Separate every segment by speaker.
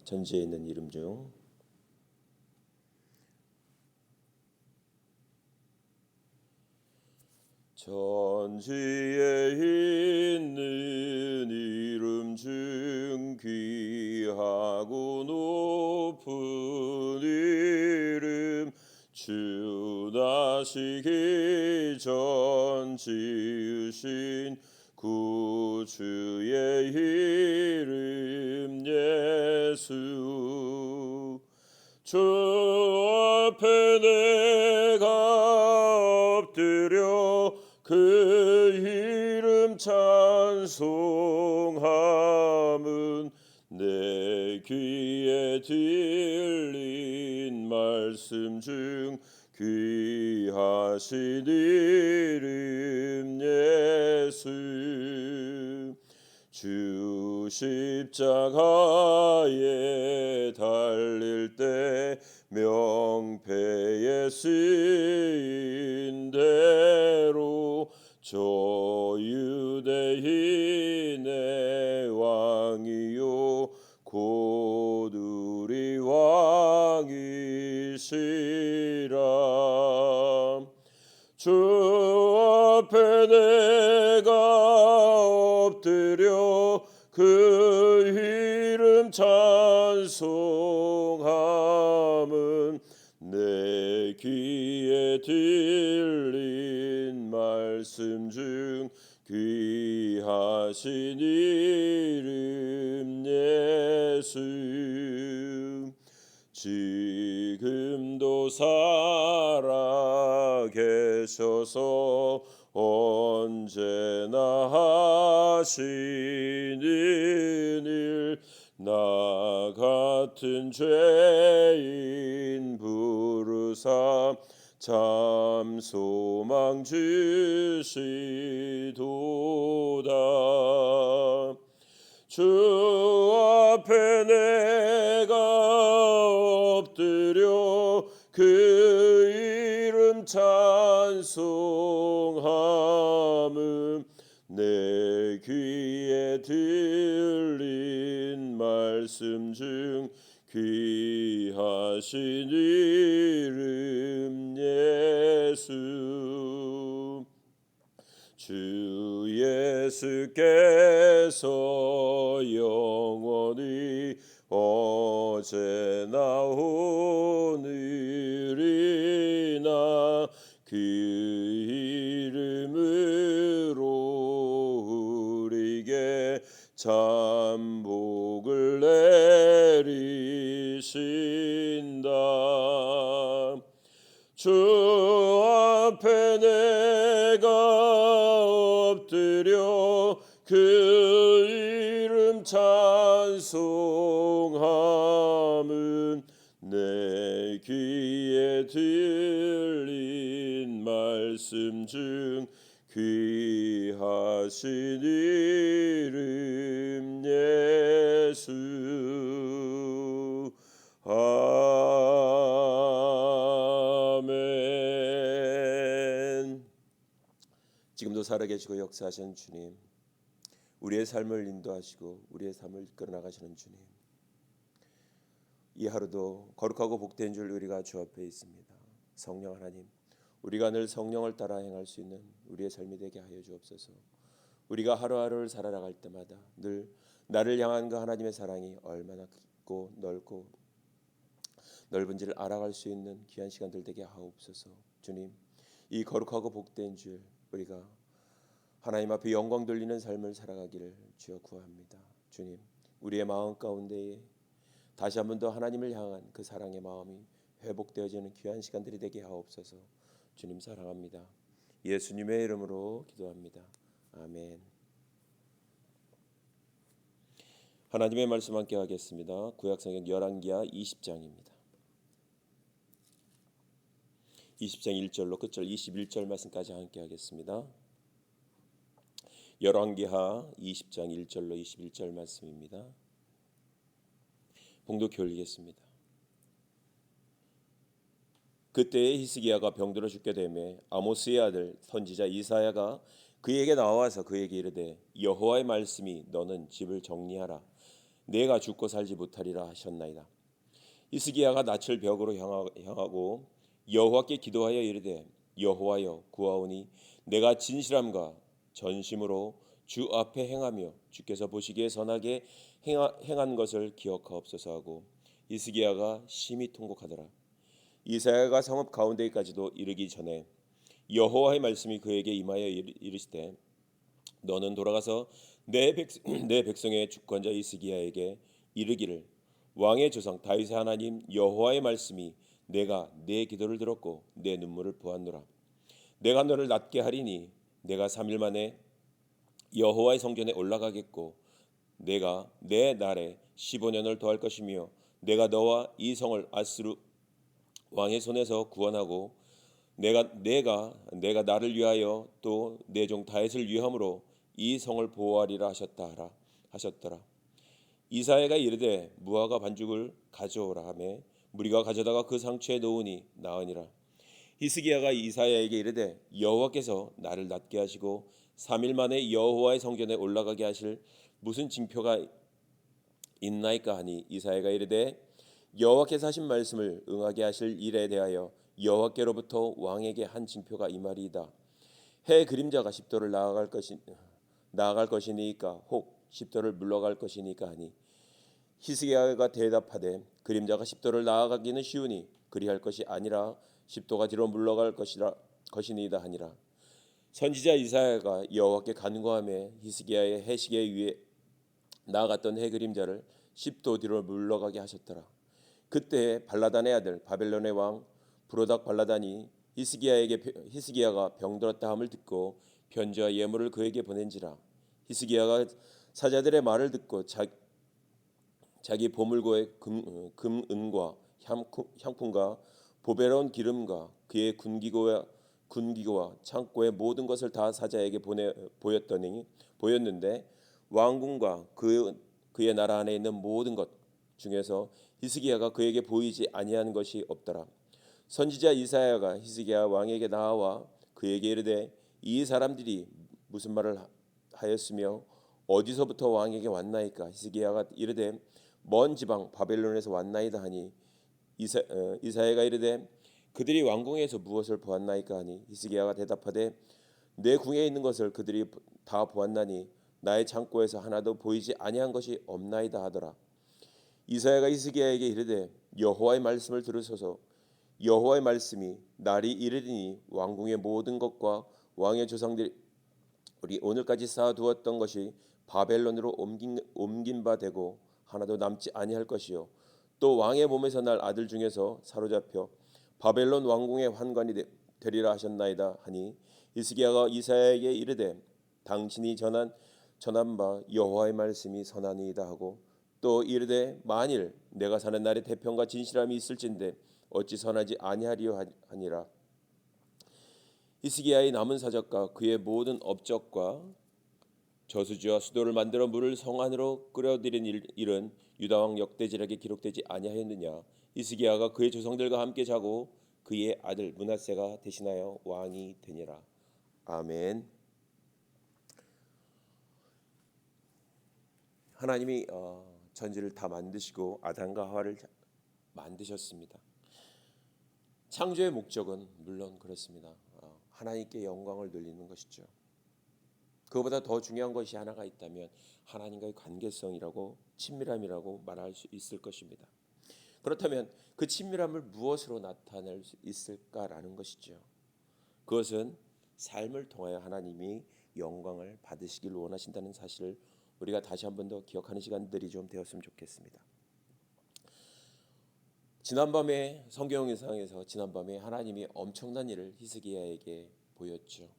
Speaker 1: 전지에 있는 이름 중 전지에 있는 이름 중 귀하고 높은 이름 주 나시기 전 지으신 구주의 이름 예수 주 앞에 내가 엎드려 그 이름 찬송함은 내 귀에 들린 말씀 중 귀하신 이름 예수 주 십자가에 달릴 때 명패에 쓰인 대로 저 유대인의 왕이요 곧 우리 왕이시라 주 앞에 내가 엎드려 그 이름 찬송함은 내 귀에 들린 말씀 중 귀하신 이름 예수 지금도 살아계셔서 언제나 하시는 일 나 같은 죄인 부르사 참 소망 주시도다 주 앞에 내가 엎드려 그 이름 찬송함은 내 귀에 들린 말씀 중 귀하신 이름 예수 주 예수께서 영원히 어제나 오늘이나 그 이름으로 우리에게 참 복을 내리신다 주 앞에 내가 엎드려 그 이름 찬송함은 내 귀에 들린 말씀 중 귀하신 이름 예수 아멘. 지금도 살아계시고 역사하시는 주님, 우리의 삶을 인도하시고 우리의 삶을 이끌어 나가시는 주님, 이 하루도 거룩하고 복된 줄 우리가 주 앞에 있습니다. 성령 하나님, 우리가 늘 성령을 따라 행할 수 있는 우리의 삶이 되게 하여 주옵소서. 우리가 하루하루를 살아나갈 때마다 늘 나를 향한 그 하나님의 사랑이 얼마나 깊고 넓고 넓은지를 알아갈 수 있는 귀한 시간들 되게 하옵소서. 주님, 이 거룩하고 복된 줄 우리가 하나님 앞에 영광 돌리는 삶을 살아가기를 주여 구합니다. 주님, 우리의 마음 가운데에 다시 한 번 더 하나님을 향한 그 사랑의 마음이 회복되어지는 귀한 시간들이 되게 하옵소서. 주님 사랑합니다. 예수님의 이름으로 기도합니다. 아멘. 하나님의 말씀 함께 하겠습니다. 구약성경 열왕기하 20장입니다. 20장 1절로 끝절 21절 말씀까지 함께 하겠습니다. 열왕기하 20장 1절로 21절 말씀입니다. 봉독해 올리겠습니다. 그때에 히스기야가 병들어 죽게 되매 아모스의 아들 선지자 이사야가 그에게 나와서 그에게 이르되 여호와의 말씀이 너는 집을 정리하라 내가 죽고 살지 못하리라 하셨나이다. 히스기야가 낯을 벽으로 향하고 여호와께 기도하여 이르되 여호와여 구하오니 내가 진실함과 전심으로 주 앞에 행하며 주께서 보시기에 선하게 행한 것을 기억하옵소서 하고 히스기야가 심히 통곡하더라. 이사야가 성읍 가운데까지도 이르기 전에 여호와의 말씀이 그에게 임하여 이르시되 너는 돌아가서 내 백성의 주권자 히스기야에게 이르기를 왕의 조상 다윗의 하나님 여호와의 말씀이 내가 내 기도를 들었고 내 눈물을 보았노라. 내가 너를 낫게 하리니 내가 3일 만에 여호와의 성전에 올라가겠고 내가 내 날에 15년을 더할 것이며 내가 너와 이 성을 아스루 왕의 손에서 구원하고 내가 나를 위하여 또 내 종 다윗을 위함으로 이 성을 보호하리라 하셨더라. 이사야가 이르되 무화과 반죽을 가져오라 하매 무리가 가져다가 그 상추에 놓으니 나으니라. 히스기야가 이사야에게 이르되 여호와께서 나를 낫게 하시고 3일 만에 여호와의 성전에 올라가게 하실 무슨 징표가 있나이까 하니 이사야가 이르되 여호와께서 하신 말씀을 응하게 하실 일에 대하여 여호와께로부터 왕에게 한 징표가 이 말이이다. 해 그림자가 10도를 나아갈 것이니까 혹 10도를 물러갈 것이니까 하니 히스기야가 대답하되 그림자가 10도를 나아가기는 쉬우니 그리할 것이 아니라 10도가 뒤로 물러갈 것이니이다 하니라. 선지자 이사야가 여호와께 간구하며 히스기야의 해시계 위에 나아갔던 해 그림자를 10도 뒤로 물러가게 하셨더라. 그때 발라단의 아들 바벨론의 왕 브로닥 발라단이 히스기야가 병들었다 함을 듣고 편지와 예물을 그에게 보낸지라. 히스기야가 사자들의 말을 듣고 자기 보물고의 금은과 향품과 보배로운 기름과 그의 군기고와 창고의 모든 것을 다 사자에게 보였는데 왕궁과 그의 나라 안에 있는 모든 것 중에서 히스기야가 그에게 보이지 아니한 것이 없더라. 선지자 이사야가 히스기야 왕에게 나와 그에게 이르되 이 사람들이 무슨 말을 하였으며 어디서부터 왕에게 왔나이까. 히스기야가 이르되 먼 지방 바벨론에서 왔나이다 하니 이사야가 이르되 그들이 왕궁에서 무엇을 보았나이까 하니 히스기야가 대답하되 내 궁에 있는 것을 그들이 다 보았나니 나의 창고에서 하나도 보이지 아니한 것이 없나이다 하더라. 이사야가 히스기야에게 이르되 여호와의 말씀을 들으소서. 여호와의 말씀이 날이 이르리니 왕궁의 모든 것과 왕의 조상들이 우리 오늘까지 쌓아두었던 것이 바벨론으로 옮긴 바 되고 하나도 남지 아니할 것이요 또 왕의 몸에서 날 아들 중에서 사로잡혀 바벨론 왕궁의 환관이 되리라 하셨나이다 하니 히스기야가 이사야에게 이르되 당신이 전한 바 여호와의 말씀이 선하니이다 하고 또 이르되 만일 내가 사는 날에 태평과 진실함이 있을진데 어찌 선하지 아니하리요 하니라. 히스기야의 남은 사적과 그의 모든 업적과 저수지와 수도를 만들어 물을 성 안으로 끌어들인 일은 유다 왕 역대지략에 기록되지 아니하였느냐. 히스기야가 그의 조상들과 함께 자고 그의 아들 므낫세가 대신하여 왕이 되니라. 아멘. 하나님이 천지를 다 만드시고 아담과 하와를 만드셨습니다. 창조의 목적은 물론 그렇습니다. 하나님께 영광을 돌리는 것이죠. 그보다 더 중요한 것이 하나가 있다면 하나님과의 관계성이라고 친밀함이라고 말할 수 있을 것입니다. 그렇다면 그 친밀함을 무엇으로 나타낼 수 있을까라는 것이죠. 그것은 삶을 통하여 하나님이 영광을 받으시길 원하신다는 사실을 우리가 다시 한 번 더 기억하는 시간들이 좀 되었으면 좋겠습니다. 지난밤에 성경상에서 하나님이 엄청난 일을 히스기야에게 보였죠.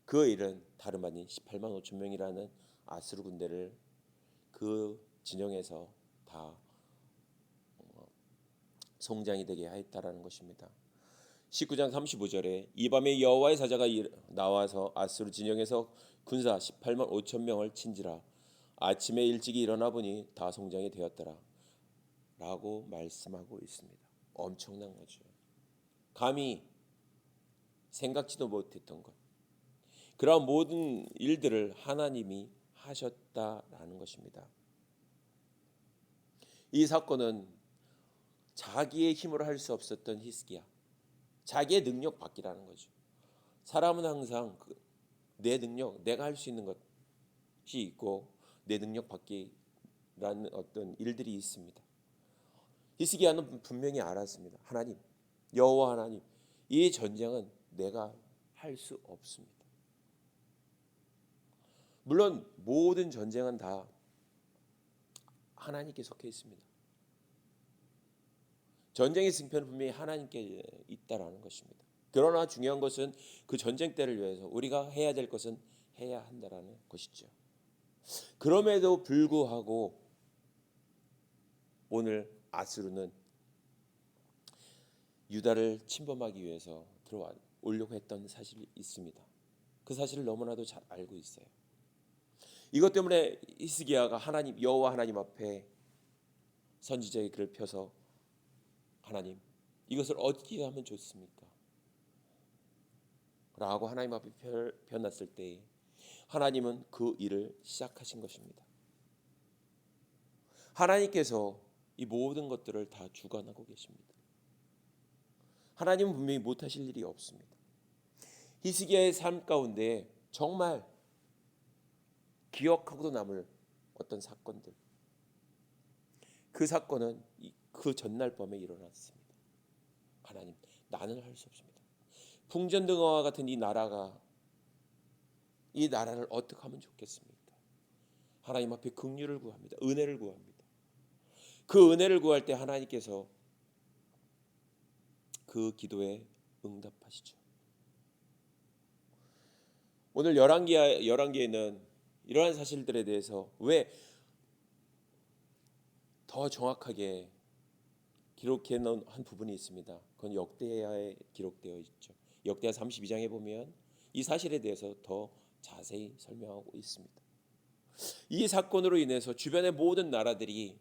Speaker 1: 그 일은 다름 아닌 18만 5천 명이라는 아수르 군대를 그 진영에서 다 송장이 되게 하였다라는 것입니다. 19장 35절에 이 밤에 여호와의 사자가 나와서 아수르 진영에서 군사 18만 5천 명을 친지라. 아침에 일찍이 일어나 보니 다 송장이 되었더라 라고 말씀하고 있습니다. 엄청난 거죠. 감히 생각지도 못했던 것, 그러한 모든 일들을 하나님이 하셨다라는 것입니다. 이 사건은 자기의 힘으로 할 수 없었던 히스기야, 자기의 능력 밖이라는 거죠. 사람은 항상 내 능력, 내가 할 수 있는 것이 있고 내 능력 밖이라는 어떤 일들이 있습니다. 히스기야는 분명히 알았습니다. 하나님, 여호와 하나님, 이 전쟁은 내가 할 수 없습니다. 물론 모든 전쟁은 다 하나님께 속해 있습니다. 전쟁의 승패는 분명히 하나님께 있다라는 것입니다. 그러나 중요한 것은 그 전쟁때를 위해서 우리가 해야 될 것은 해야 한다라는 것이죠. 그럼에도 불구하고 오늘 아수르는 유다를 침범하기 위해서 들어오려고 했던 사실이 있습니다. 그 사실을 너무나도 잘 알고 있어요. 이것 때문에 히스기야가 하나님, 여호와 하나님 앞에 선지자의 글을 펴서 하나님, 이것을 어떻게 하면 좋습니까? 라고 하나님 앞에 펴놨을 때 하나님은 그 일을 시작하신 것입니다. 하나님께서 이 모든 것들을 다 주관하고 계십니다. 하나님은 분명히 못하실 일이 없습니다. 히스기야의 삶 가운데 정말 기억하고도 남을 어떤 사건들, 그 사건은 그 전날 밤에 일어났습니다. 하나님, 나는 할 수 없습니다. 풍전등화와 같은 이 나라를 어떻게 하면 좋겠습니까? 하나님 앞에 긍휼을 구합니다. 은혜를 구합니다. 그 은혜를 구할 때 하나님께서 그 기도에 응답하시죠. 오늘 열왕기에는 이러한 사실들에 대해서 왜 더 정확하게 기록해 놓은 한 부분이 있습니다. 그건 역대하에 기록되어 있죠. 역대하 32장에 보면 이 사실에 대해서 더 자세히 설명하고 있습니다. 이 사건으로 인해서 주변의 모든 나라들이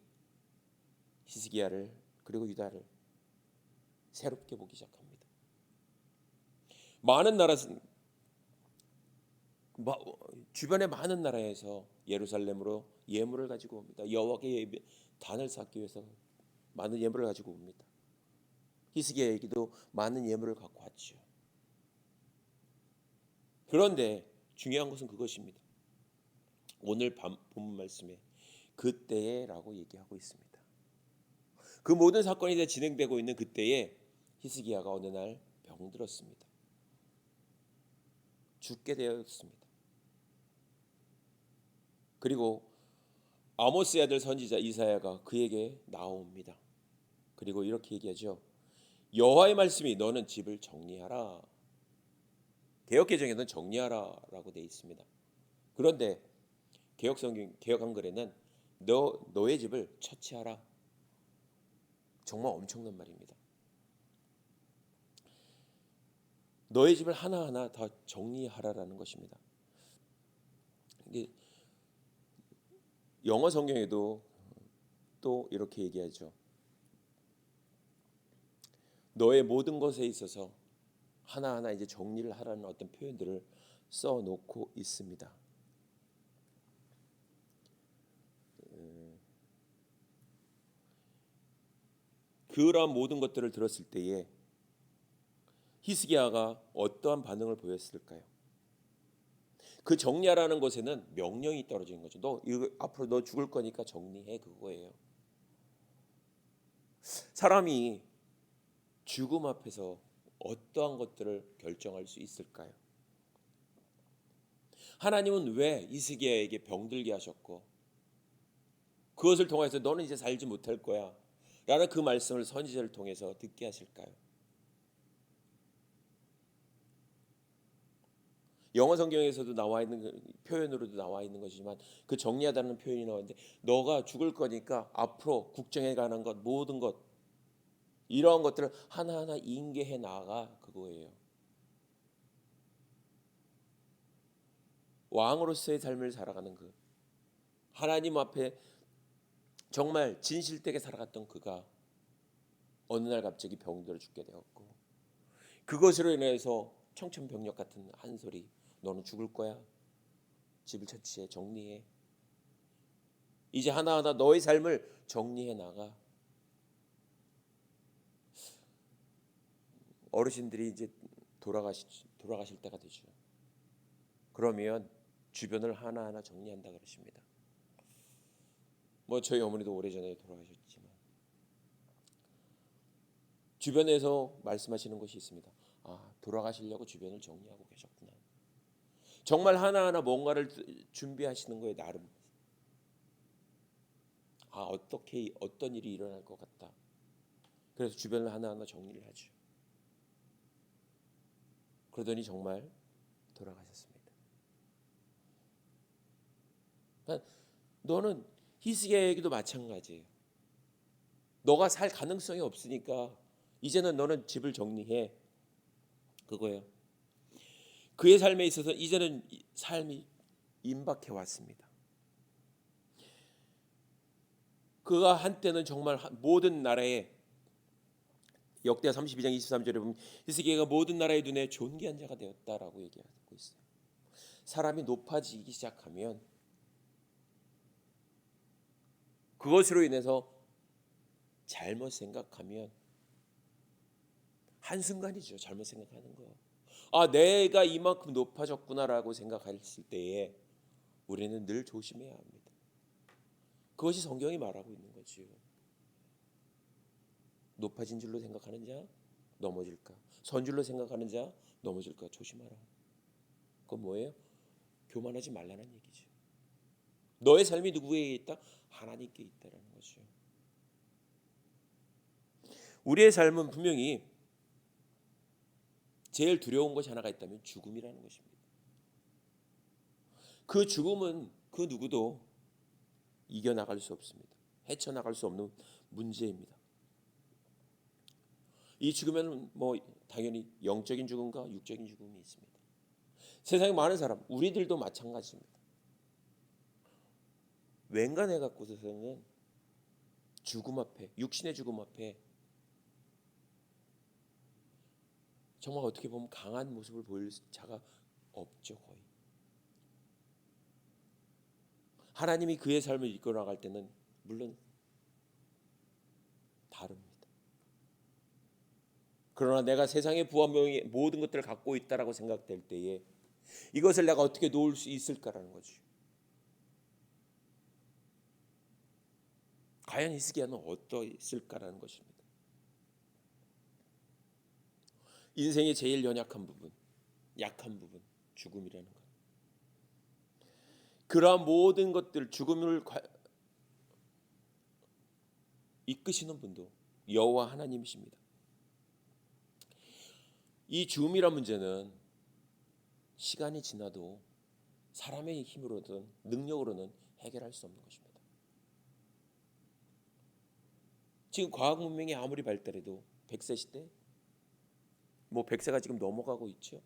Speaker 1: 히스기야를 그리고 유다를 새롭게 보기 시작합니다. 주변의 많은 나라에서 예루살렘으로 예물을 가지고 옵니다. 여호와께 단을 쌓기 위해서 많은 예물을 가지고 옵니다. 히스기야에게도 많은 예물을 갖고 왔죠. 그런데 중요한 것은 그것입니다. 오늘 본문 말씀에 그때에라고 얘기하고 있습니다. 그 모든 사건이 진행되고 있는 그때에 히스기야가 어느 날 병들었습니다. 죽게 되었습니다. 그리고 아모스의 아들 선지자 이사야가 그에게 나옵니다. 그리고 이렇게 얘기하죠. 여호와의 말씀이 너는 집을 정리하라. 개역개정에는 정리하라라고 되어 있습니다. 그런데 개역 한글에는 너의 집을 처치하라. 정말 엄청난 말입니다. 너의 집을 하나하나 다 정리하라라는 것입니다. 이게 영어 성경에도 또 이렇게 얘기하죠. 너의 모든 것에 있어서 하나하나 이제 정리를 하라는 어떤 표현들을 써놓고 있습니다. 그러한 모든 것들을 들었을 때에 히스기야가 어떠한 반응을 보였을까요? 그 정리하라는 것에는 명령이 떨어진 거죠. 앞으로 너 죽을 거니까 정리해, 그거예요. 사람이 죽음 앞에서 어떠한 것들을 결정할 수 있을까요? 하나님은 왜 히스기야에게 병들게 하셨고 그것을 통해서 너는 이제 살지 못할 거야 라는 그 말씀을 선지자를 통해서 듣게 하실까요? 영어 성경에서도 나와 있는 표현으로도 나와 있는 것이지만 그 정리하다는 표현이 나오는데 너가 죽을 거니까 앞으로 국정에 관한 것 모든 것 이러한 것들을 하나하나 인계해 나가, 그거예요. 왕으로서의 삶을 살아가는 그 하나님 앞에 정말 진실되게 살아갔던 그가 어느 날 갑자기 병들어 죽게 되었고 그것으로 인해서 청천벽력 같은 한 소리, 너는 죽을 거야, 집을 처치해, 정리해, 이제 하나하나 너의 삶을 정리해 나가. 어르신들이 이제 돌아가실 때가 되죠. 그러면 주변을 하나하나 정리한다 그러십니다. 뭐 저희 어머니도 오래전에 돌아가셨지만 주변에서 말씀하시는 것이 있습니다. 아, 돌아가시려고 주변을 정리하고 계셨구나. 정말 하나하나 뭔가를 준비하시는 거에 나름. 아, 어떻게 어떤 일이 일어날 것 같다. 그래서 주변을 하나하나 정리를 하죠. 그러더니 정말 돌아가셨습니다. 그러니까 너는 히스기야에게도 마찬가지예요. 너가 살 가능성이 없으니까 이제는 너는 집을 정리해. 그거예요. 그의 삶에 있어서 이제는 삶이 임박해 왔습니다. 그가 한때는 정말 모든 나라에 역대하 32장 23절에 보면 히스기야가 모든 나라의 눈에 존귀한 자가 되었다라고 얘기하고 있어요. 사람이 높아지기 시작하면 그것으로 인해서 잘못 생각하면 한순간이죠. 잘못 생각하는 거. 아, 내가 이만큼 높아졌구나라고 생각했을 때에 우리는 늘 조심해야 합니다. 그것이 성경이 말하고 있는 거지요. 높아진 줄로 생각하는 자 넘어질까? 선 줄로 생각하는 자 넘어질까? 조심하라. 그건 뭐예요? 교만하지 말라는 얘기죠. 너의 삶이 누구에게 있다? 하나님께 있다라는 거죠. 우리의 삶은 분명히 제일 두려운 것이 하나가 있다면 죽음이라는 것입니다. 그 죽음은 그 누구도 이겨나갈 수 없습니다. 헤쳐나갈 수 없는 문제입니다. 이 죽음에는 뭐 당연히 영적인 죽음과 육적인 죽음이 있습니다. 세상에 많은 사람, 우리들도 마찬가지입니다. 웬간해 갖고서는 죽음 앞에, 육신의 죽음 앞에 정말 어떻게 보면 강한 모습을 보일 자가 없죠, 거의. 하나님이 그의 삶을 이끌어 나갈 때는 물론 다릅니다. 그러나 내가 세상의 부와 명예 모든 것들을 갖고 있다라고 생각될 때에 이것을 내가 어떻게 놓을 수 있을까라는 거죠. 과연 히스기야는 어떠했을까라는 것입니다. 인생의 제일 연약한 부분, 약한 부분, 죽음이라는 것. 그러한 모든 것들, 죽음을 이끄시는 분도 여호와 하나님이십니다. 이 죽음이란 문제는 시간이 지나도 사람의 힘으로든 능력으로는 해결할 수 없는 것입니다. 지금 과학 문명이 아무리 발달해도 100세 시대, 뭐 100세가 지금 넘어가고 있죠.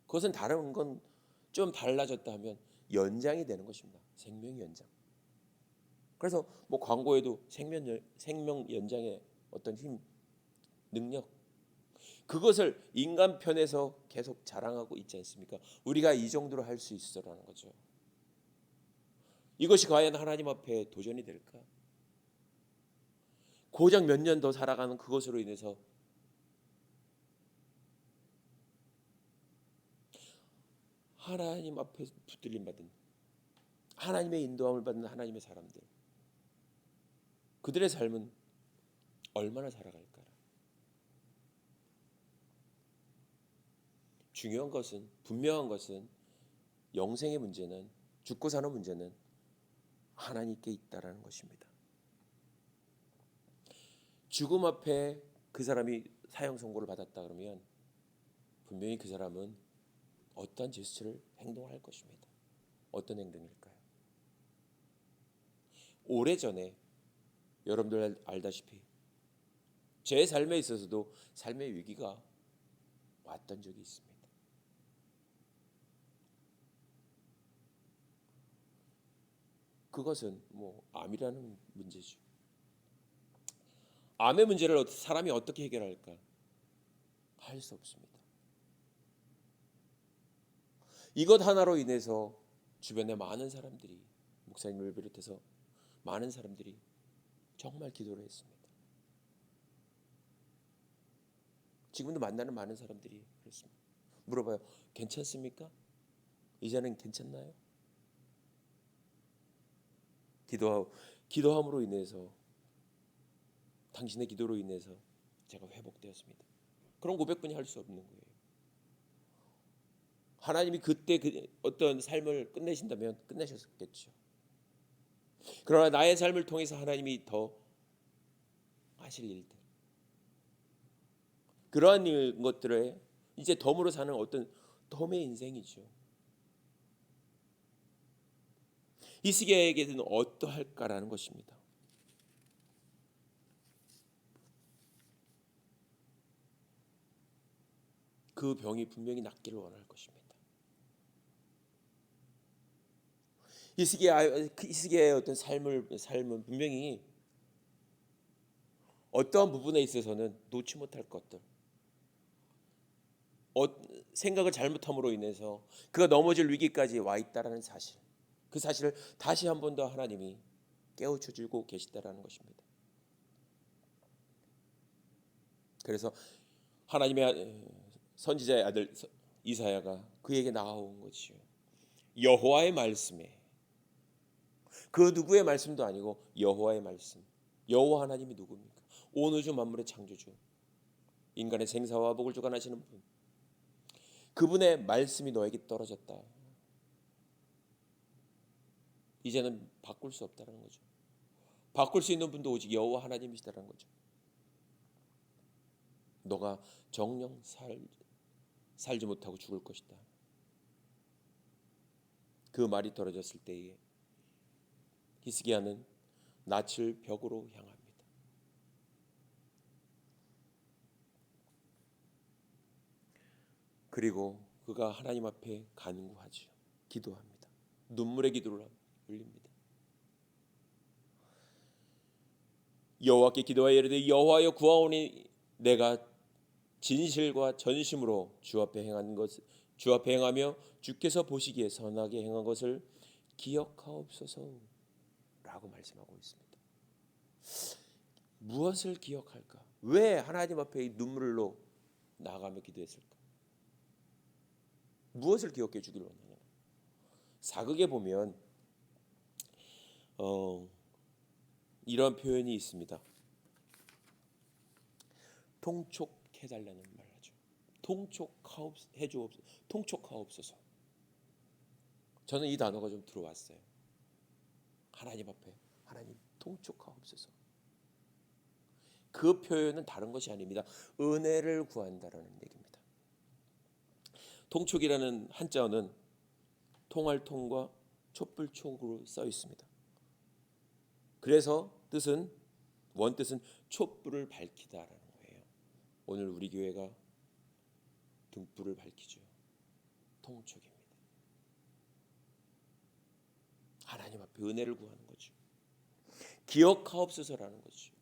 Speaker 1: 그것은 다른 건 좀 달라졌다 하면 연장이 되는 것입니다. 생명 연장. 그래서 뭐 광고에도 생명 연장의 어떤 힘, 능력, 그것을 인간 편에서 계속 자랑하고 있지 않습니까? 우리가 이 정도로 할 수 있어라는 거죠. 이것이 과연 하나님 앞에 도전이 될까? 고작 몇 년 더 살아가는 그것으로 인해서 하나님 앞에 붙들림 받은, 하나님의 인도함을 받는 하나님의 사람들, 그들의 삶은 얼마나 살아갈까? 중요한 것은, 분명한 것은 영생의 문제는, 죽고 사는 문제는 하나님께 있다라는 것입니다. 죽음 앞에 그 사람이 사형 선고를 받았다 그러면 분명히 그 사람은 어떠한 제스처를 행동할 것입니다. 어떤 행동일까요? 오래전에 여러분들 알다시피 제 삶에 있어서도 삶의 위기가 왔던 적이 있습니다. 그것은 뭐 암이라는 문제죠. 암의 문제를 사람이 어떻게 해결할까? 할 수 없습니다. 이것 하나로 인해서 주변에 많은 사람들이 목사님을 비롯해서 많은 사람들이 정말 기도를 했습니다. 지금도 만나는 많은 사람들이 그렇습니다. 물어봐요. 괜찮습니까? 이제는 괜찮나요? 기도함으로 인해서, 당신의 기도로 인해서 제가 회복되었습니다. 그런 고백뿐이 할 수 없는 거예요. 하나님이 그때 어떤 삶을 끝내신다면 끝내셨겠죠. 그러나 나의 삶을 통해서 하나님이 더 하실 일들, 그러한 것들에 이제 덤으로 사는 어떤 덤의 인생이죠. 히스기야에게는 어떠할까라는 것입니다. 그 병이 분명히 낫기를 원할 것입니다. 히스기야의 어떤 삶은 분명히 어떠한 부분에 있어서는 놓지 못할 것들, 생각을 잘못함으로 인해서 그가 넘어질 위기까지 와 있다라는 사실, 그 사실을 다시 한 번 더 하나님이 깨우쳐 주고 계시다라는 것입니다. 그래서 하나님의 선지자의 아들 이사야가 그에게 나아온 것이요, 여호와의 말씀에, 그 누구의 말씀도 아니고 여호와의 말씀. 여호와 하나님이 누굽니까? 온 우주 만물의 창조주, 인간의 생사와 복을 주관하시는 분, 그분의 말씀이 너에게 떨어졌다. 이제는 바꿀 수 없다는 거죠. 바꿀 수 있는 분도 오직 여호와 하나님이시다는 거죠. 너가 정령 살지 못하고 죽을 것이다. 그 말이 떨어졌을 때에 히스기야는 낯을 벽으로 향합니다. 그리고 그가 하나님 앞에 간구하죠. 기도합니다. 눈물의 기도를 올립니다. 여호와께 기도하여 이르되 여호와여 구하오니 내가 진실과 전심으로 주 앞에 행하며 주께서 보시기에 선하게 행한 것을 기억하옵소서라고 말씀하고 있습니다. 무엇을 기억할까? 왜 하나님 앞에 눈물로 나아가며 기도했을까? 무엇을 기억해 주기를 원하냐? 사극에 보면 이런 표현이 있습니다. 통촉해달라는 말 하죠. 통촉하옵소서. 저는 이 단어가 좀 들어왔어요. 하나님 앞에, 하나님 통촉하옵소서. 그 표현은 다른 것이 아닙니다. 은혜를 구한다라는 얘기입니다. 통촉이라는 한자어는 통할 통과 촛불 촉으로 써 있습니다. 그래서 원뜻은 촛불을 밝히다라는 거예요. 오늘 우리 교회가 등불을 밝히죠. 통촉입니다. 하나님 앞에 은혜를 구하는 거죠. 기억하옵소서라는 거죠.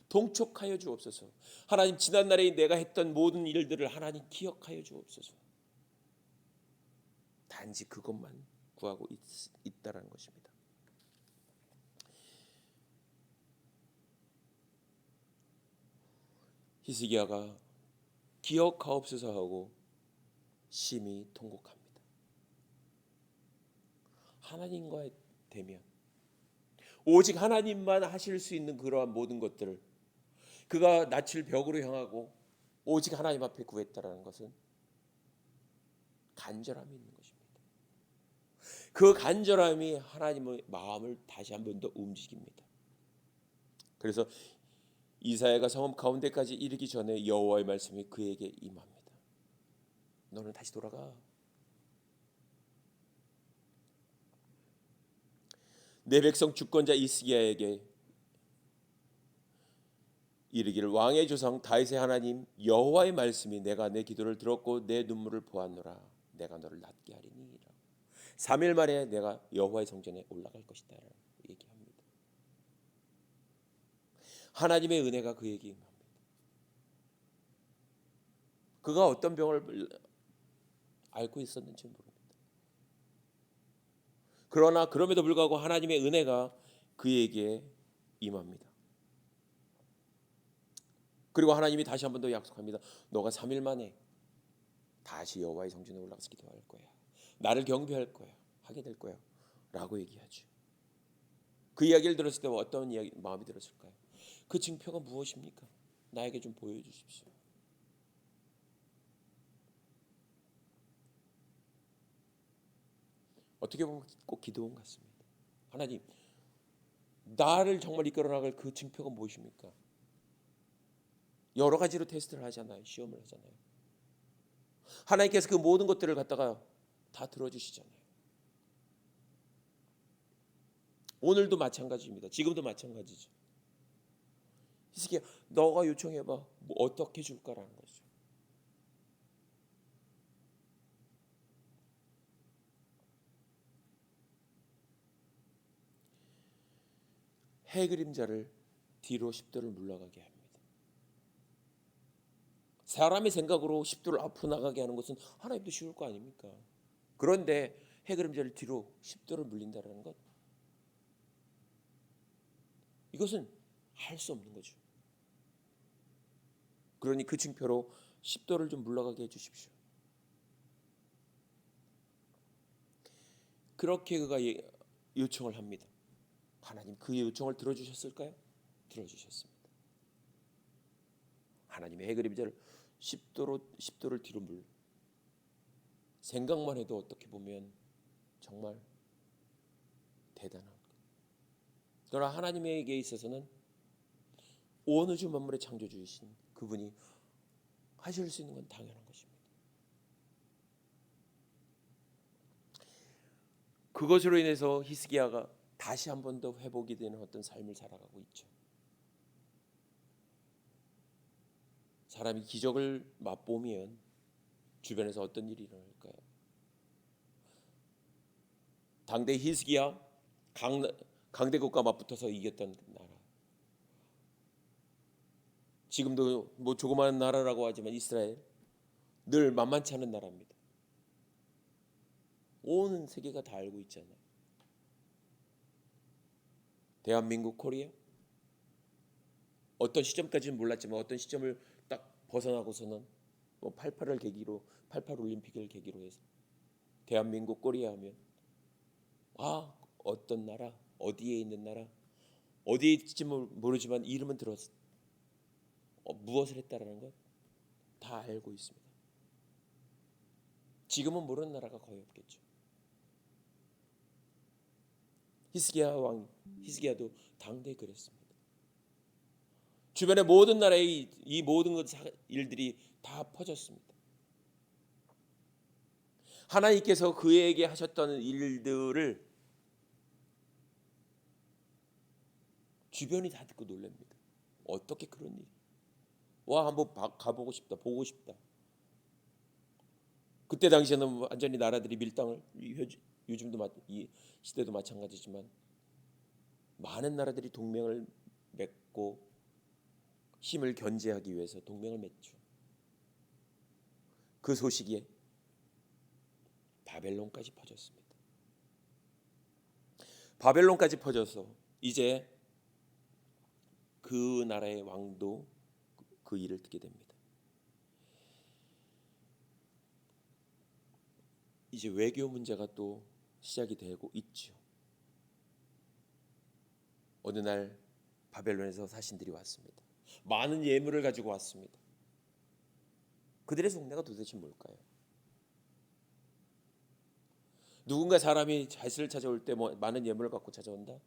Speaker 1: 통촉하여 주옵소서. 하나님, 지난날에 내가 했던 모든 일들을 하나님 기억하여 주옵소서. 단지 그것만 구하고 있다라는 것입니다. 히스기야가 기억하옵소서 하고 심히 통곡합니다. 하나님과의 대면, 오직 하나님만 하실 수 있는 그러한 모든 것들을 그가 낯을 벽으로 향하고 오직 하나님 앞에 구했다라는 것은 간절함이 있는 것입니다. 그 간절함이 하나님의 마음을 다시 한 번 더 움직입니다. 그래서 이사야가 성읍 가운데까지 이르기 전에 여호와의 말씀이 그에게 임합니다. 너는 다시 돌아가. 내 백성 주권자 히스기야에게 이르기를 왕의 조상 다윗의 하나님 여호와의 말씀이 내가 내 기도를 들었고 내 눈물을 보았노라. 내가 너를 낫게 하리니. 3일 만에 내가 여호와의 성전에 올라갈 것이다 라고 얘기합니다. 하나님의 은혜가 그에게 임합니다. 그가 어떤 병을 앓고 있었는지 모릅니다. 그러나 그럼에도 불구하고 하나님의 은혜가 그에게 임합니다. 그리고 하나님이 다시 한 번 더 약속합니다. 너가 3일 만에 다시 여호와의 성전에 올라가서 기도할 거야. 나를 경배할 거야. 하게 될 거야. 라고 얘기하죠. 그 이야기를 들었을 때 어떤 마음이 들었을까요? 그 징표가 무엇입니까? 나에게 좀 보여주십시오. 어떻게 보면 꼭 기도원 같습니다. 하나님, 나를 정말 이끌어 나갈 그 징표가 무엇입니까? 여러 가지로 테스트를 하잖아요. 시험을 하잖아요. 하나님께서 그 모든 것들을 갖다가 다 들어주시잖아요. 오늘도 마찬가지입니다. 지금도 마찬가지죠. 히스기야, 너가 요청해봐. 뭐 어떻게 줄까라는 거죠. 해 그림자를 뒤로 10도를 물러가게 합니다. 사람의 생각으로 10도를 앞으로 나가게 하는 것은 하나님도 쉬울 거 아닙니까? 그런데 해 그림자를 뒤로 10도를 물린다는 것, 이것은 할 수 없는 거죠. 그러니 그 징표로 10도를 좀 물러가게 해주십시오. 그렇게 그가 요청을 합니다. 하나님 그의 요청을 들어주셨을까요? 들어주셨습니다. 하나님의 해 그림자를 10도를 뒤로 물러. 생각만 해도 어떻게 보면 정말 대단한 것. 그러나 하나님에게 있어서는 온 우주 만물의 창조주이신 그분이 하실 수 있는 건 당연한 것입니다. 그것으로 인해서 히스기야가 다시 한 번 더 회복이 되는 어떤 삶을 살아가고 있죠. 사람이 기적을 맛보면 주변에서 어떤 일이 일어날까요? 당대 히스기야 강대국과 맞붙어서 이겼던 나라. 지금도 뭐 조그마한 나라라고 하지만 이스라엘 늘 만만치 않은 나라입니다. 온 세계가 다 알고 있잖아요. 대한민국 코리아 어떤 시점까지는 몰랐지만 어떤 시점을 딱 벗어나고서는 뭐 88을 계기로 88 올림픽을 계기로 해서 대한민국 코리아 하면 어떤 나라 어디에 있는 나라 어디에 있을지 모르지만 이름은 들었어. 무엇을 했다라는 것 다 알고 있습니다. 지금은 모르는 나라가 거의 없겠죠. 히스기야도 당대에 그랬습니다. 주변의 모든 나라에 이 모든 일들이 다 퍼졌습니다. 하나님께서 그에게 하셨던 일들을 주변이 다 듣고 놀랍니다. 어떻게 그런 일이? 한번 가보고 싶다, 보고 싶다. 그때 당시에는 완전히 나라들이 밀당을, 요즘도 이 시대도 마찬가지지만 많은 나라들이 동맹을 맺고 힘을 견제하기 위해서 동맹을 맺죠. 그 소식이 바벨론까지 퍼졌습니다. 바벨론까지 퍼져서 이제 그 나라의 왕도 그 일을 듣게 됩니다. 이제 외교 문제가 또 시작이 되고 있죠. 어느 날 바벨론에서 사신들이 왔습니다. 많은 예물을 가지고 왔습니다. 그들의 속내가 도대체 뭘까요? 누군가 사람이 자신을 찾아올 때 많은 예물을 갖고 찾아온다?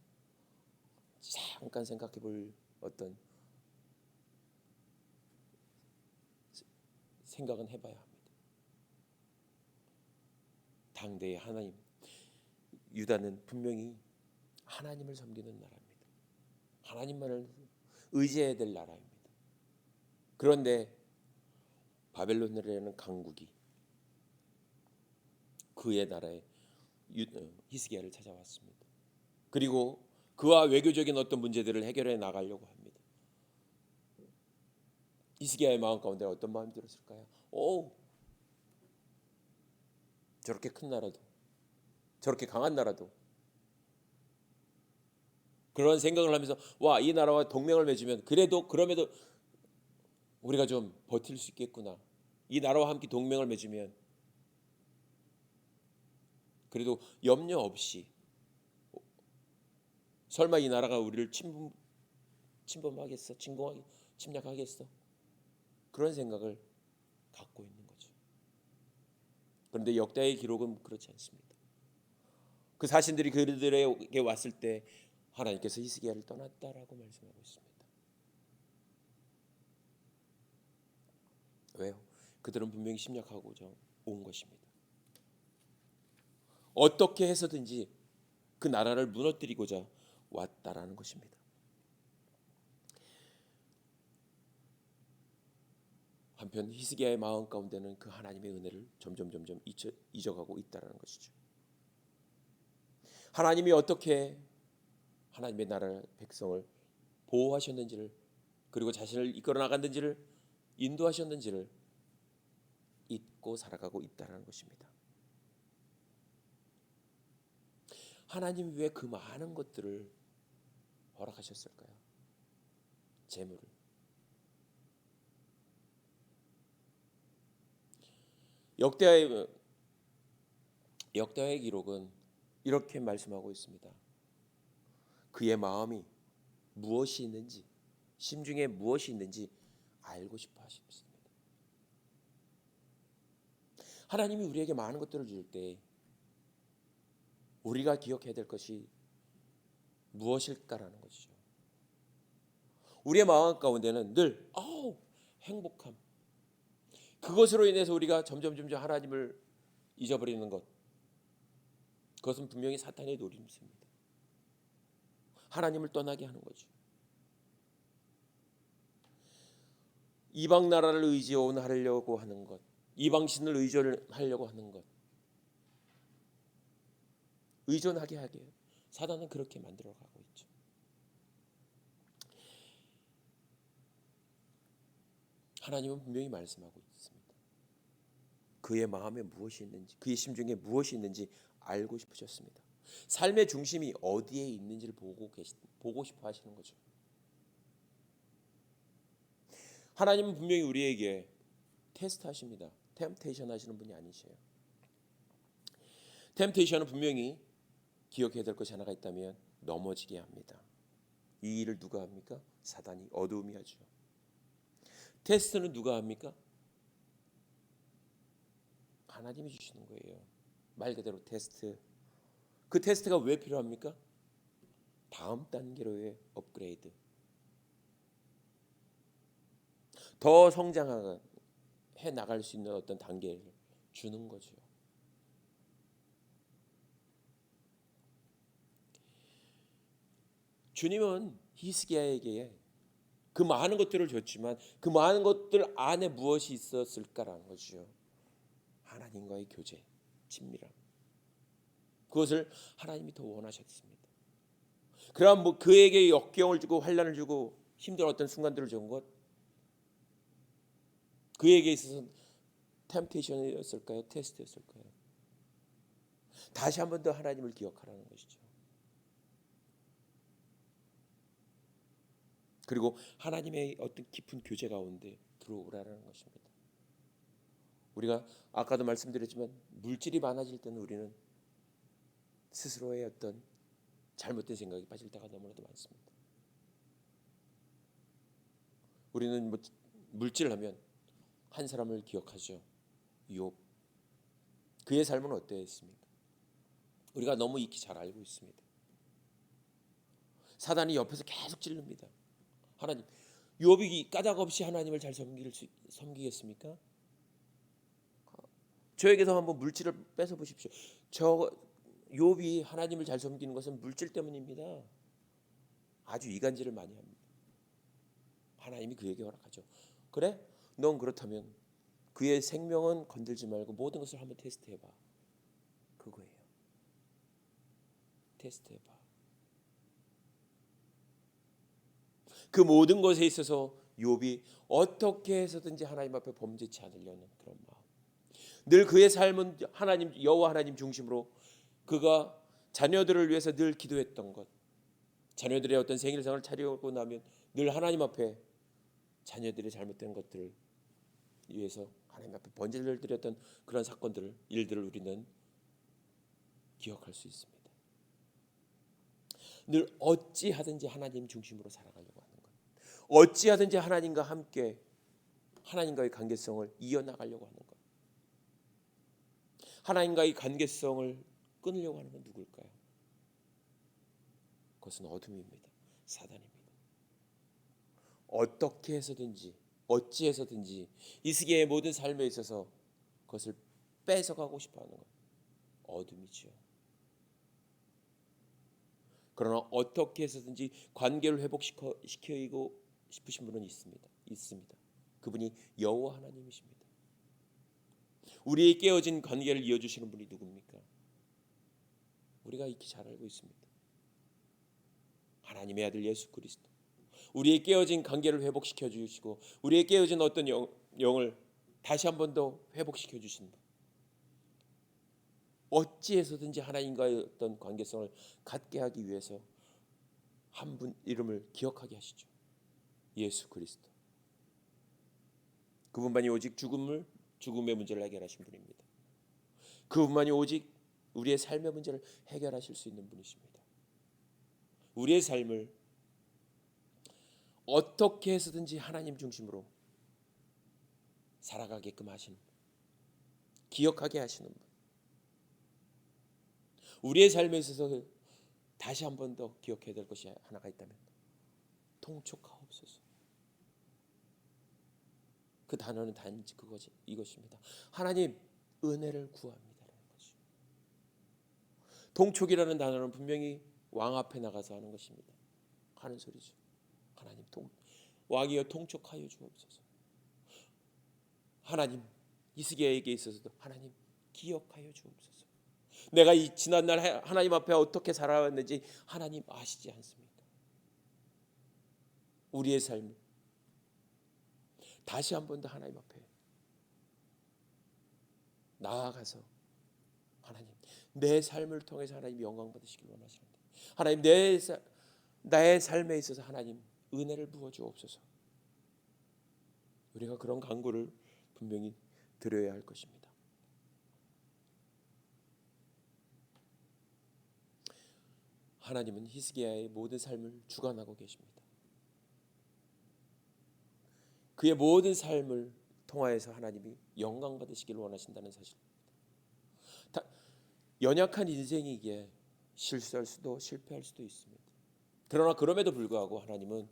Speaker 1: 잠깐 생각해 볼 어떤 생각은 해봐야 합니다. 당대의 하나님, 유다는 분명히 하나님을 섬기는 나라입니다. 하나님만을 의지해야 될 나라입니다. 그런데 바벨론이라는 강국이 그의 나라에 히스기야를 찾아왔습니다. 그리고 그와 외교적인 어떤 문제들을 해결해 나가려고 합니다. 히스기야의 마음 가운데 어떤 마음이 들었을까요? 저렇게 큰 나라도, 저렇게 강한 나라도 그런 생각을 하면서 와, 이 나라와 동맹을 맺으면 그럼에도 우리가 좀 버틸 수 있겠구나. 이 나라와 함께 동맹을 맺으면 그래도 염려 없이 설마 이 나라가 우리를 침범하겠어? 침략하겠어? 그런 생각을 갖고 있는 거죠. 그런데 역대의 기록은 그렇지 않습니다. 그 사신들이 그들에게 왔을 때 하나님께서 히스기야를 떠났다라고 말씀하고 있습니다. 왜요? 그들은 분명히 침략하고자 온 것입니다. 어떻게 해서든지 그 나라를 무너뜨리고자 왔다라는 것입니다. 한편 히스기야의 마음 가운데는 그 하나님의 은혜를 점점 잊어가고 있다라는 것이죠. 하나님이 어떻게 하나님의 나라 백성을 보호하셨는지를, 그리고 자신을 이끌어 나갔는지를, 인도하셨는지를 잊고 살아가고 있다는 것입니다. 하나님이 왜 그 많은 것들을 허락하셨을까요? 재물을. 역대하의 기록은 이렇게 말씀하고 있습니다. 그의 마음이 무엇이 있는지, 심중에 무엇이 있는지 알고 싶어 하십니다. 하나님이 우리에게 많은 것들을 줄 때 우리가 기억해야 될 것이 무엇일까라는 것이죠. 우리의 마음 가운데는 늘 행복함, 그것으로 인해서 우리가 점점 하나님을 잊어버리는 것, 그것은 분명히 사탄의 노림수입니다. 하나님을 떠나게 하는 거죠. 이방 나라를 의존하려고 하는 것, 이방신을 의존하려고 하는 것, 의존하게 하게 사단은 그렇게 만들어가고 있죠. 하나님은 분명히 말씀하고 있습니다. 그의 마음에 무엇이 있는지, 그의 심중에 무엇이 있는지 알고 싶으셨습니다. 삶의 중심이 어디에 있는지를 보고 싶어 하시는 거죠. 하나님은 분명히 우리에게 테스트하십니다. 템테이션 하시는 분이 아니세요. 템테이션은 분명히 기억해야 될 것이 하나가 있다면 넘어지게 합니다. 이 일을 누가 합니까? 사단이, 어두움이 하죠. 테스트는 누가 합니까? 하나님이 주시는 거예요. 말 그대로 테스트. 그 테스트가 왜 필요합니까? 다음 단계로의 업그레이드. 더 성장해 나갈 수 있는 어떤 단계를 주는 거죠. 주님은 히스기야에게 그 많은 것들을 줬지만 그 많은 것들 안에 무엇이 있었을까라는 거죠. 하나님과의 교제, 친밀함. 그것을 하나님이 더 원하셨습니다. 그럼 그에게 역경을 주고 환난을 주고 힘든 어떤 순간들을 준 것, 그에게 있어서 템테이션이었을까요? 테스트였을까요? 다시 한 번 더 하나님을 기억하라는 것이죠. 그리고 하나님의 어떤 깊은 교제 가운데 들어오라는 것입니다. 우리가 아까도 말씀드렸지만 물질이 많아질 때는 우리는 스스로의 어떤 잘못된 생각에 빠질 때가 너무나도 많습니다. 우리는 물질 하면 한 사람을 기억하죠. 욥. 그의 삶은 어떠했습니까? 우리가 너무 익히 잘 알고 있습니다. 사단이 옆에서 계속 찔릅니다. 하나님, 욥이 까닭 없이 하나님을 잘 섬기겠습니까? 저에게서 한번 물질을 뺏어 보십시오. 욥이 하나님을 잘 섬기는 것은 물질 때문입니다. 아주 이간질을 많이 합니다. 하나님이 그에게 허락하죠. 그래? 넌 그렇다면 그의 생명은 건들지 말고 모든 것을 한번 테스트해봐. 그거예요. 테스트해봐. 그 모든 것에 있어서 욥이 어떻게 해서든지 하나님 앞에 범죄치 않으려는 그런 마음. 늘 그의 삶은 여호와 하나님 중심으로 그가 자녀들을 위해서 늘 기도했던 것. 자녀들의 어떤 생일상을 차리고 나면 늘 하나님 앞에 자녀들의 잘못된 것들을 위해서 하나님 앞에 번제를 드렸던 그런 사건들을, 일들을 우리는 기억할 수 있습니다. 늘 어찌하든지 하나님 중심으로 살아가려고 하는 것, 어찌하든지 하나님과 함께 하나님과의 관계성을 이어나가려고 하는 것, 하나님과의 관계성을 끊으려고 하는 건 누굴까요? 그것은 어둠입니다. 사단입니다. 어떻게 해서든지 어찌해서든지 이스기야의 모든 삶에 있어서 그것을 뺏어가고 싶어하는 것, 어둠이죠. 그러나 어떻게 해서든지 관계를 회복시키고 싶으신 분은 있습니다. 그분이 여호와 하나님이십니다. 우리의 깨어진 관계를 이어주시는 분이 누굽니까? 우리가 익히 잘 알고 있습니다. 하나님의 아들 예수 그리스도. 우리의 깨어진 관계를 회복시켜 주시고 우리의 깨어진 어떤 영을 다시 한 번 더 회복시켜 주신 분. 어찌해서든지 하나님과의 어떤 관계성을 갖게 하기 위해서 한 분 이름을 기억하게 하시죠. 예수 그리스도. 그분만이 오직 죽음의 문제를 해결하신 분입니다. 그분만이 오직 우리의 삶의 문제를 해결하실 수 있는 분이십니다. 우리의 삶을 어떻게 해서든지 하나님 중심으로 살아가게끔 하시는 분, 기억하게 하시는 분. 우리의 삶에 있어서 다시 한 번 더 기억해야 될 것이 하나가 있다면 통촉하옵소서. 그 단어는 단지 이것입니다. 하나님 은혜를 구합니다라는 것이죠. 통촉이라는 단어는 분명히 왕 앞에 나가서 하는 것입니다. 하는 소리죠. 하나님 왕이여 통촉하여 주옵소서. 하나님 이스기야에게 있어서도 하나님 기억하여 주옵소서. 내가 이 지난날 하나님 앞에 어떻게 살아왔는지 하나님 아시지 않습니까? 우리의 삶을 다시 한 번 더 하나님 앞에 나아가서 하나님 내 삶을 통해서 하나님 영광 받으시길 원하시는데 하나님 나의 삶에 있어서 하나님 은혜를 부어 주옵소서. 우리가 그런 간구를 분명히 드려야 할 것입니다. 하나님은 히스기야의 모든 삶을 주관하고 계십니다. 그의 모든 삶을 통하여서 하나님이 영광 받으시길 원하신다는 사실. 연약한 인생이기에 실수할 수도 실패할 수도 있습니다. 그러나 그럼에도 불구하고 하나님은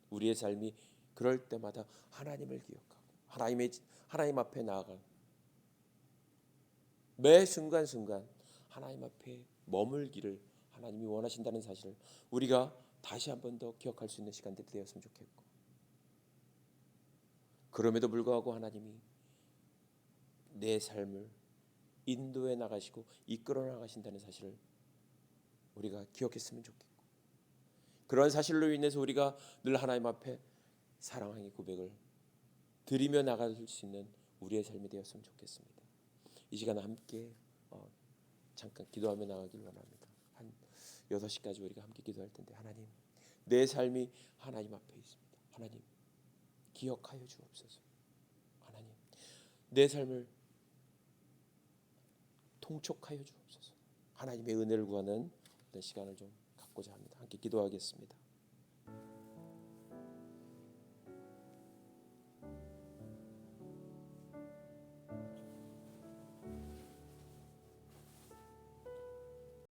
Speaker 1: 우리의 삶이 그럴 때마다 하나님을 기억하고 하나님 앞에 나아가 매 순간순간 하나님 앞에 머물기를 하나님이 원하신다는 사실을 우리가 다시 한 번 더 기억할 수 있는 시간들이 되었으면 좋겠고, 그럼에도 불구하고 하나님이 내 삶을 인도해 나가시고 이끌어 나가신다는 사실을 우리가 기억했으면 좋겠고, 그런 사실로 인해서 우리가 늘 하나님 앞에 사랑의 고백을 드리며 나갈 수 있는 우리의 삶이 되었으면 좋겠습니다. 이 시간 함께 잠깐 기도하며 나가길 원합니다. 한 6시까지 우리가 함께 기도할 텐데, 하나님 내 삶이 하나님 앞에 있습니다. 하나님 기억하여 주옵소서. 하나님 내 삶을 통촉하여 주옵소서. 하나님의 은혜를 구하는 어떤 시간을 좀 갖고자 합니다. 함께 기도하겠습니다.